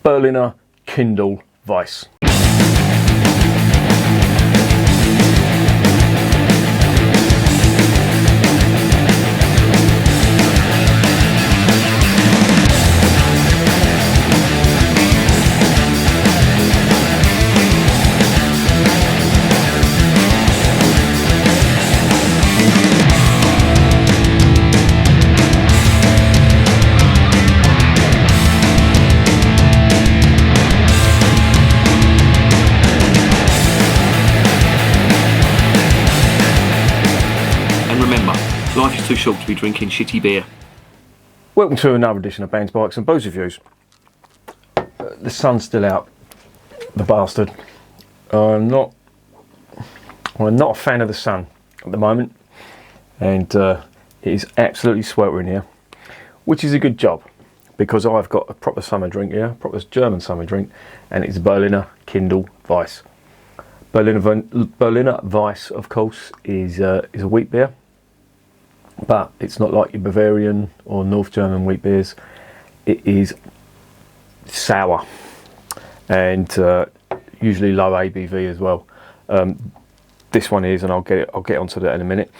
Berliner Kindl Weisse. Life is too short to be drinking shitty beer. Welcome to another edition of Bands, Bikes and Booze Reviews. The sun's still out, the bastard. I'm not a fan of the sun at the moment, and it is absolutely sweltering here, which is a good job because I've got a proper summer drink here, a proper German summer drink, and it's Berliner Kindl Weisse. Berliner Weisse, of course, is a wheat beer. But it's not like your Bavarian or North German wheat beers. It is sour and usually low ABV as well. This one is, and I'll get onto that in a minute.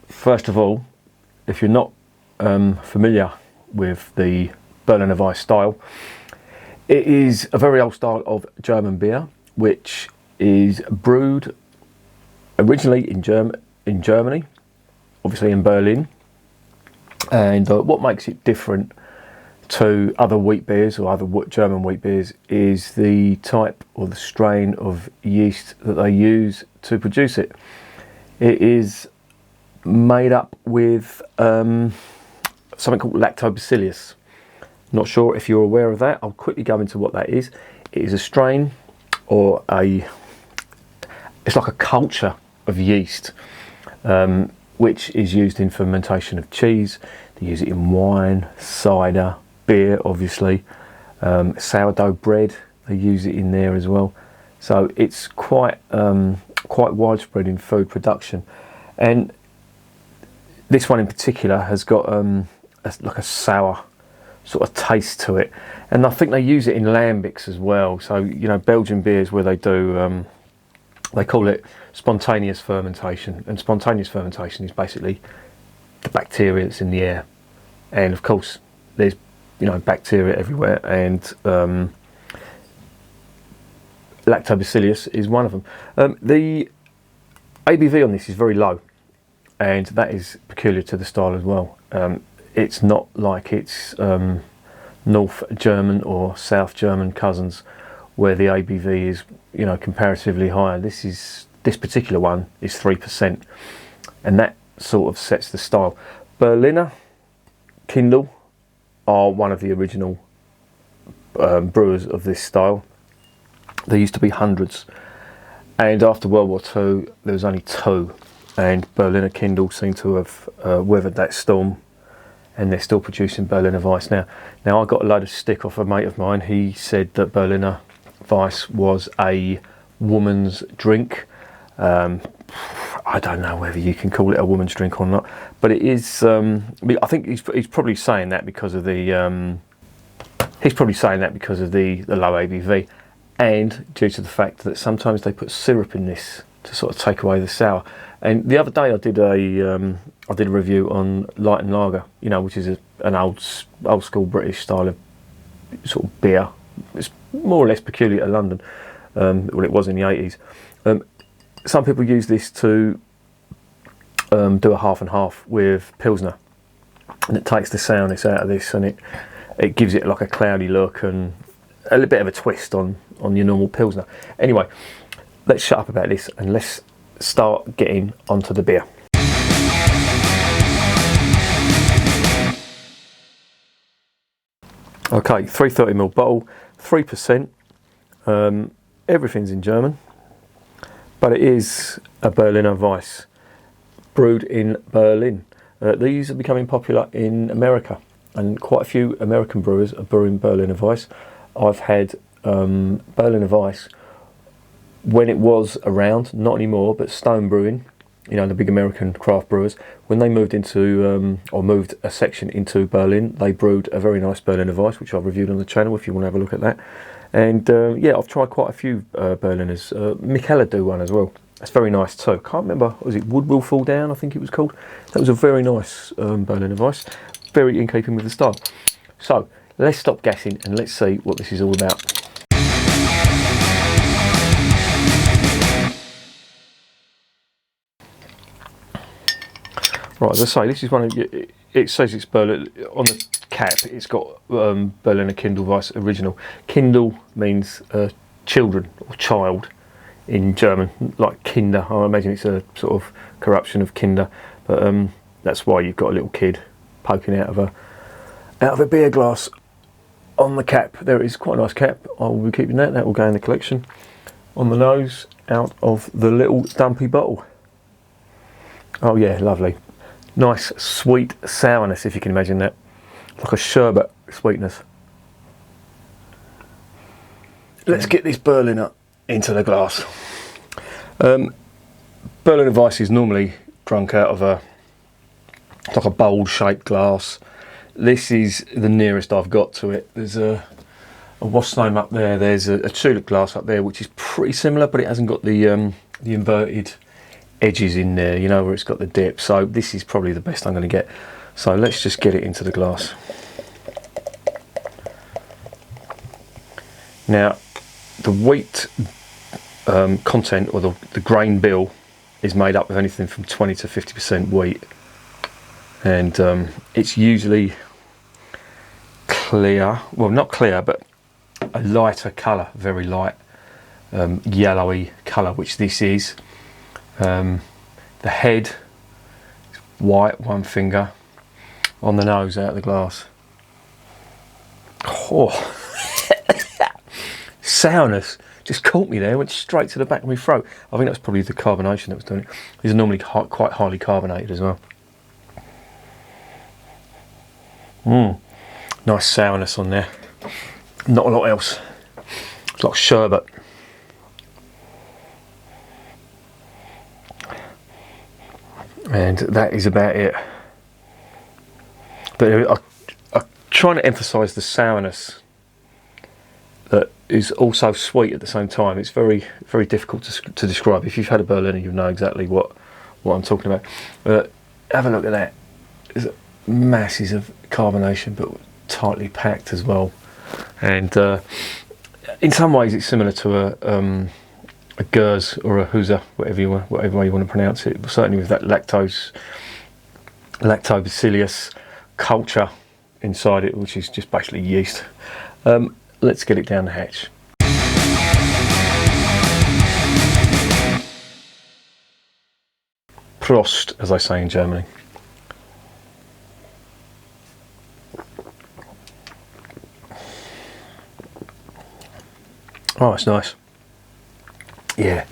First of all, if you're not familiar with the Berliner Weisse style, it is a very old style of German beer, which is brewed originally in Germany. Obviously in Berlin, and what makes it different to other wheat beers or other German wheat beers is the type or the strain of yeast that they use to produce it. It is made up with something called lactobacillus. Not sure if you're aware of that. I'll quickly go into what that is. It is a strain or it's like a culture of yeast, which is used in fermentation of cheese. They use it in wine, cider, beer, obviously, sourdough bread. They use it in there as well. So it's quite widespread in food production. And this one in particular has got like a sour sort of taste to it. And I think they use it in lambics as well. So, you know, Belgian beers where they do, they call it spontaneous fermentation, and spontaneous fermentation is basically the bacteria that's in the air, and of course there's bacteria everywhere, and lactobacillus is one of them. The ABV on this is very low, and that is peculiar to the style as well. It's not like its North German or South German cousins where the ABV is comparatively higher. This particular one is 3%, and that sort of sets the style. Berliner Kindl are one of the original brewers of this style. There used to be hundreds, and after World War II there was only two, and Berliner Kindl seem to have weathered that storm, and they're still producing Berliner Weisse now. Now I got a load of stick off a mate of mine. He said that Berliner Weisse was a woman's drink. I don't know whether you can call it a woman's drink or not, but it is. I think he's probably saying that because of the low ABV, and due to the fact that sometimes they put syrup in this to sort of take away the sour. And the other day I did a review on light and lager, which is an old school British style of sort of beer. It's more or less peculiar to London. Well, it was in the 80s. Some people use this to do a half and half with Pilsner, and it takes the sourness out of this, and it gives it like a cloudy look and a little bit of a twist on your normal Pilsner. Anyway, let's shut up about this and let's start getting onto the beer. Okay, 330ml bottle, 3%. Everything's in German, but it is a Berliner Weisse, brewed in Berlin. These are becoming popular in America, and quite a few American brewers are brewing Berliner Weisse. I've had Berliner Weisse when it was around, not anymore, but Stone Brewing the big American craft brewers, when they moved into, or moved a section into Berlin, they brewed a very nice Berliner Weisse, which I've reviewed on the channel if you want to have a look at that. And yeah, I've tried quite a few Berliners. Michele do one as well. That's very nice too. Can't remember, was it Wood Will Fall Down, I think it was called. That was a very nice Berliner Weisse. Very in keeping with the style. So, let's stop gassing and let's see what this is all about. Right, as I say, this is one of, it says it's Berliner, on the cap it's got Berliner Kindl Weisse original. Kindl means children or child in German, like Kinder. I imagine it's a sort of corruption of Kinder, but that's why you've got a little kid poking out of a beer glass on the cap. There it is, quite a nice cap. I will be keeping that. That will go in the collection. On the nose, out of the little dumpy bottle. Oh yeah, lovely. Nice sweet sourness, if you can imagine that. Like a sherbet sweetness. Let's get this Berliner into the glass. Berliner Weisse is normally drunk out of like a bowl-shaped glass. This is the nearest I've got to it. There's a Wassenaar up there. There's a tulip glass up there, which is pretty similar, but it hasn't got the inverted edges in there, where it's got the dip. So this is probably the best I'm going to get. So let's just get it into the glass. Now, the wheat content, or the grain bill, is made up of anything from 20 to 50% wheat, and it's usually clear. Well, not clear, but a lighter colour, very light yellowy colour, which this is. The head is white, one finger. On the nose, out of the glass. Oh, sourness just caught me there, went straight to the back of my throat. I think that's probably the carbonation that was doing it. These are normally quite highly carbonated as well. Nice sourness on there. Not a lot else. It's like sherbet. And that is about it. But I'm trying to emphasise the sourness that is also sweet at the same time. It's very, very difficult to describe. If you've had a Berliner, you know exactly what I'm talking about. Have a look at that. There's masses of carbonation, but tightly packed as well. And in some ways, it's similar to a Gers or a Huza, whatever way you want to pronounce it. But certainly with that lactobacillus culture inside it, which is just basically yeast. Let's get it down the hatch. Prost, as I say in Germany. Oh, it's nice. Yeah.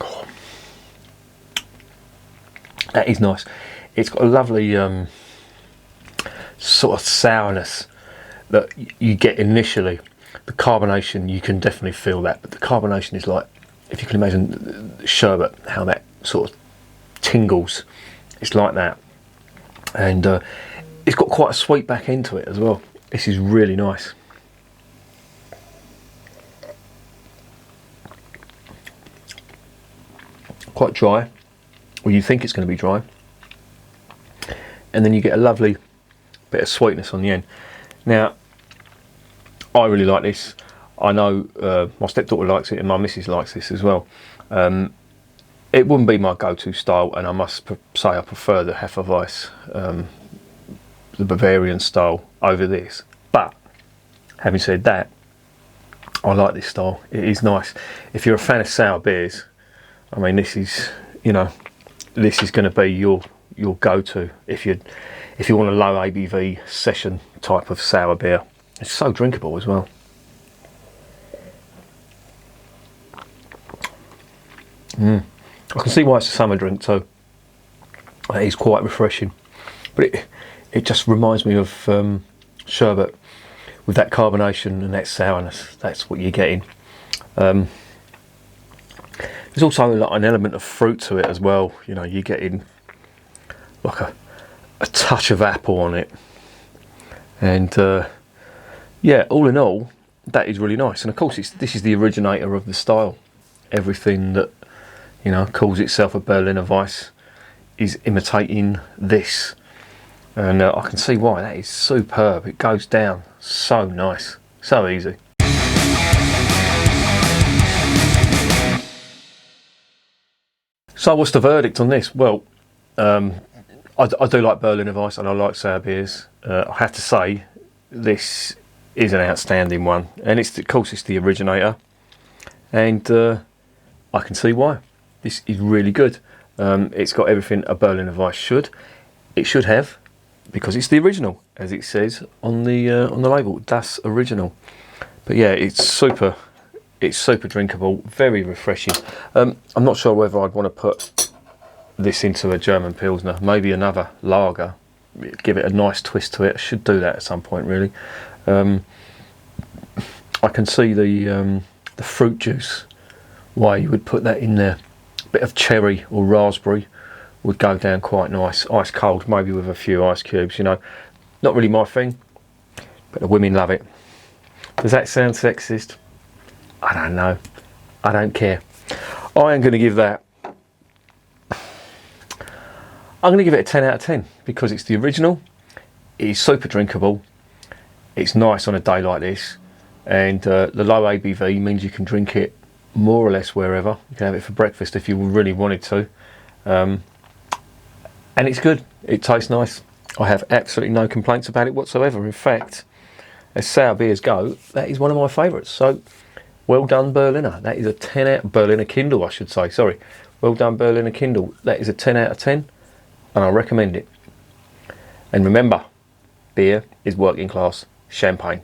Oh. That is nice. It's got a lovely sort of sourness that you get initially. The carbonation, you can definitely feel that, but the carbonation is like, if you can imagine the sherbet, how that sort of tingles. It's like that. And it's got quite a sweet back end to it as well. This is really nice. Quite dry, or you think it's going to be dry, and then you get a lovely bit of sweetness on the end. Now, I really like this. I know my stepdaughter likes it, and my missus likes this as well. It wouldn't be my go-to style, and I must say I prefer the Hefeweiss, the Bavarian style, over this. But having said that, I like this style. It is nice. If you're a fan of sour beers, I mean, this is, this is going to be your go-to if you want a low ABV session type of sour beer. It's so drinkable as well. I can see why it's a summer drink too. It is quite refreshing, but it just reminds me of sherbet with that carbonation and that sourness. That's what you're getting. There's also like an element of fruit to it as well. You know, you're getting like a touch of apple on it, and yeah, all in all, that is really nice. And of course, this is the originator of the style. Everything that, you know, calls itself a Berliner Weisse is imitating this, and I can see why. That is superb. It goes down so nice, so easy. So what's the verdict on this? Well, I do like Berliner Weisse and I like sour beers. I have to say, this is an outstanding one, and of course it's the originator, and I can see why. This is really good. It's got everything a Berliner Weisse should. It should have, because it's the original, as it says on the label. Das Original. But yeah, it's super drinkable, very refreshing. I'm not sure whether I'd want to put this into a German Pilsner, maybe another lager, give it a nice twist to it. I should do that at some point, really. I can see the fruit juice, why you would put that in there. A bit of cherry or raspberry would go down quite nice, ice cold, maybe with a few ice cubes. You know, not really my thing, but the women love it. Does that sound sexist? I don't know. I don't care. I am going to give that, I'm going to give it a 10 out of 10 because it's the original. It is super drinkable. It's nice on a day like this, and the low ABV means you can drink it more or less wherever. You can have it for breakfast if you really wanted to, and it's good. It tastes nice. I have absolutely no complaints about it whatsoever. In fact, as sour beers go, that is one of my favourites. So well done, Berliner. That is a 10 out, Berliner Kindl, I should say, sorry. Well done, Berliner Kindl. That is a 10 out of 10, and I recommend it. And remember, beer is working class champagne.